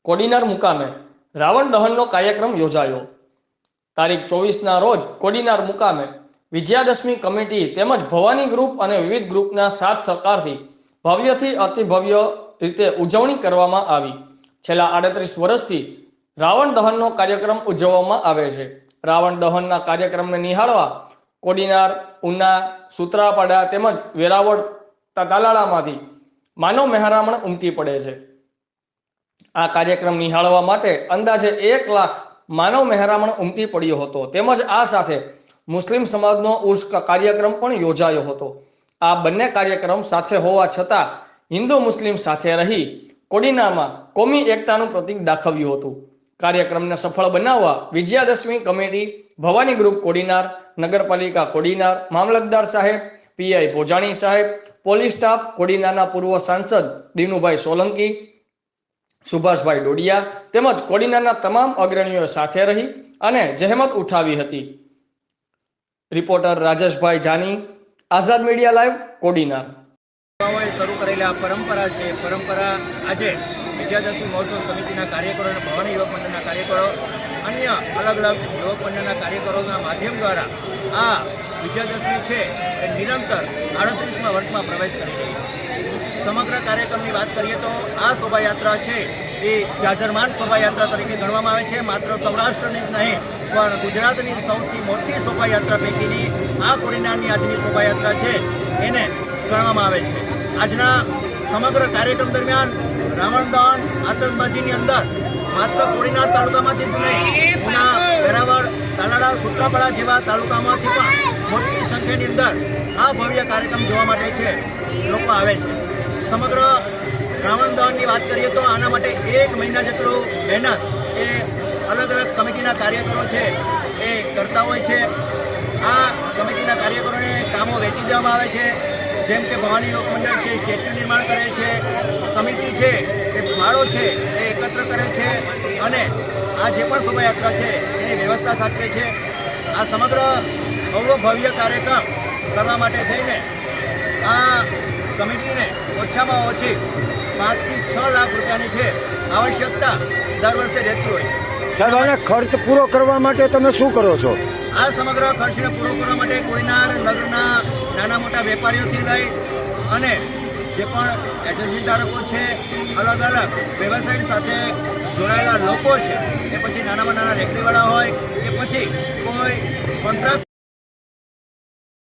કોડીનાર મુકામે રાવણ દહનનો કાર્યક્રમ યોજાયો। તારીખ 24ના રોજ કોડીનાર મુકામે વિજયાદશમી કમિટી તેમજ ભવાની ગ્રુપ અને વિવિધ ગ્રુપના સાથ સહકારથી ભવ્યથી અતિભવ્ય રીતે ઉજવણી કરવામાં આવી। છેલ્લા 38 વર્ષથી રાવણ દહનનો કાર્યક્રમ ઉજવવામાં આવે છે। રાવણ દહનના કાર્યક્રમને નિહાળવા કોડીનાર, ઉના, સુત્રાપાડા તેમજ વેરાવળ તાલાળામાંથી માનવ મહેરામણ ઉમટી પડે છે। આ કાર્યક્રમ નિહાળવા માટે અંદાજે 1 લાખ માનવ મહેરામણ ઉમટી પડ્યો હતો। તેમજ આ સાથે મુસ્લિમ સમાજનો ઉર્સ કાર્યક્રમ પણ યોજાયો હતો। આ બંને કાર્યક્રમ સાથે હોવા છતાં હિન્દુ મુસ્લિમ સાથે રહી કોડીનારમાં કોમી એકતાનું પ્રતીક દાખવ્યું હતું। કાર્યક્રમને સફળ બનાવવા વિજયાદશમી કમિટી, ભવાની ગ્રુપ કોડીનાર, નગરપાલિકા કોડીનાર, મામલતદાર સાહેબ, પીઆઈ ભોજાણી સાહેબ, પોલીસ સ્ટાફ, કોડીનારના પૂર્વ સાંસદ દિનુભાઈ સોલંકી, સુભાષભાઈ ડોડિયા તેમજ કોડીનારના તમામ અગ્રણીઓ સાથે રહી અને જહેમત ઉઠાવી હતી। રિપોર્ટર રાજેશભાઈ જાની, આઝાદ મીડિયા લાઈવ, કોડીનાર। શરૂ કરેલી આ પરંપરા છે। પરંપરા આજે વિજયાદશમી મહોત્સવ સમિતિના કાર્યકરો અને ભવાની યુવક મંડળના કાર્યકરો, અન્ય અલગ અલગ યુવક મંડળના કાર્યકરોના માધ્યમ દ્વારા આ વિજયાદશમી છે એ નિરંતર 38મા વર્ષમાં પ્રવેશ કરી રહી છે। સમગ્ર કાર્યક્રમની વાત કરીએ તો આ શોભાયાત્રા છે એ જાજરમાન શોભાયાત્રા તરીકે ગણવામાં આવે છે। માત્ર સૌરાષ્ટ્રની જ નહીં પણ ગુજરાતની સૌથી મોટી શોભાયાત્રા પૈકીની આ કોડીનારની આજની શોભાયાત્રા છે એને ગણવામાં આવે છે। આજના સમગ્ર કાર્યક્રમ દરમિયાન રાવણ દહન આતશબાજીની અંદર માત્ર કોડીનાર તાલુકામાંથી જ નહીં, ઉના, વેરાવળ, તાલાળા, સુત્રાપાડા જેવા તાલુકામાંથી પણ મોટી સંખ્યાની અંદર આ ભવ્ય કાર્યક્રમ જોવા માટે છે લોકો આવે છે। સમગ્ર રાવણ દહનની વાત કરીએ તો આના માટે 1 મહિના જેટલું મહેનત એ અલગ અલગ કમિટીના કાર્યકરો છે એ કરતા હોય છે। આ કમિટીના કાર્યકરોને કામો વહેંચી દેવામાં આવે છે। જેમ કે ભવાની યુવક મંડળ છે સ્ટેચ્યુ નિર્માણ કરે છે, સમિતિ છે એ ફાળો છે એ એકત્ર કરે છે અને આ જે પણ શોભાયાત્રા છે એની વ્યવસ્થા સાચવે છે। આ સમગ્ર ભવ્ય કાર્યક્રમ કરવા માટે થઈને આ કમિટીને ઓછામાં ઓછી 5 થી 6 લાખ રૂપિયાની છે આવશ્યકતા દર વર્ષે રહેતી હોય છે। સાહેબ, આને ખર્ચ પૂરો કરવા માટે તમે શું કરો છો? આ સમગ્ર ખર્ચને પૂરો કરવા માટે કોડીનાર નગરના નાના મોટા વેપારીઓથી લઈ અને જે પણ એજન્સી ધારકો છે, અલગ અલગ વ્યવસાય સાથે જોડાયેલા લોકો છે, એ પછી નાનામાં નાના રેકડીવાળા હોય કે પછી કોઈ કોન્ટ્રાક્ટ